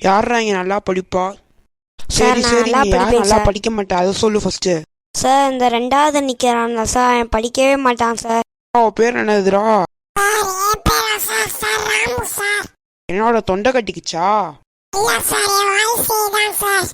யாரா இங்க நல்லா படிப்பா? சார் சரி நான் சரி, நல்லா நீ யார் படிப்பேன் நல்லா சார். படிக்க மாட்டா அதை சொல்லு ஃபர்ஸ்ட். சார் இந்த ரெண்டாவது நிற்கிறான்ல சார், அவன் படிக்கவே மாட்டான் சார். அவ பேர் என்னதுடா? சார் என் பேரா சார்? Sir Ramu sir. என்னோட தொண்டை கட்டிக்கிச்சா? இல்ல சார், என் வாய்ஸே தான் சார்.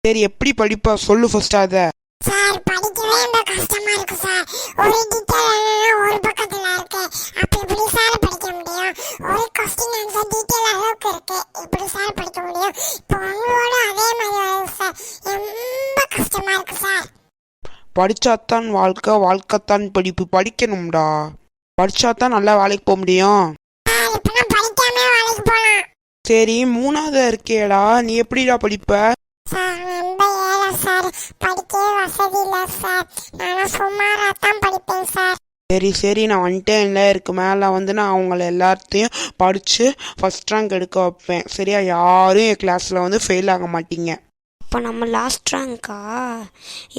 சரி, எப்படி படிப்பா சொல்லு ஃபர்ஸ்ட் அத. சார் படிக்கவே ரொம்ப கஷ்டமா இருக்கு சார். ஒரு டீட்டெயில் ஒரு பக்கத்துல இருக்கு, அப்ப எப்படி சார் படிக்க முடியும்? ஒரு கொஸ்டின் ஆன்சர் டீட்டெயில் அளவுக்கு இருக்கு, எப்படி சார் படிக்க முடியும்? இப்போ உங்களோட அதே மாதிரி வருது சார், ரொம்ப கஷ்டமா இருக்கு சார். படிச்சாத்தான் வாழ்க்கை, வாழ்க்கைத்தான் படிப்பு. படிக்கணும்டா. படிச்சாதான் நல்லா வேலைக்கு போக முடியும். சார் இப்பெல்லாம் படிக்காம வேலைக்கு போலாம். சரி, மூணாவது இருக்கேடா, நீ எப்படிடா படிப்ப? சார் ரொம்ப ஏழை சார், படிக்கவே வசதி இல்லை சார். நானும் சுமாராக தான் படிப்பேன் சார். சரி சரி, நான் வந்துட்டேன். இல்லை இருக்கு மேலே வந்து நான் அவங்கள எல்லாத்தையும் படித்து ஃபஸ்ட் ரேங்க் எடுக்க வைப்பேன். சரியா? யாரும் என் கிளாஸில் வந்து ஃபெயில் ஆக மாட்டீங்க. அப்போ நம்ம லாஸ்ட் ரேங்க்கா?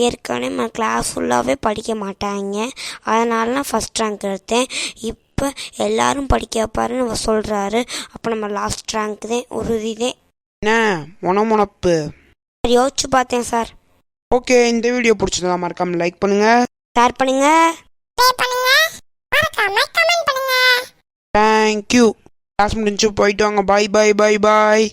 ஏற்கனவே நம்ம கிளாஸ் ஃபுல்லாகவே படிக்க மாட்டாங்க, அதனால நான் ஃபஸ்ட் ரேங்க் எடுத்தேன். இப்போ எல்லாரும் படிக்க வைப்பாருன்னு சொல்கிறாரு, அப்போ நம்ம லாஸ்ட் ரேங்க் தான், உறுதி தான். என்ன முனப்பு? யோசிச்சு பார்த்தேன் சார். ஓகே, இந்த வீடியோ பிடிச்சதா மறக்காம லைக் பண்ணுங்க, ஷேர் பண்ணுங்க, ப்ளே பண்ணுங்க, மறக்காம கமெண்ட் பண்ணுங்க. தேங்க்யூ. கிளாஸ் முடிஞ்சு போயிட்டு வாங்க. பாய் பாய் பாய் பாய்.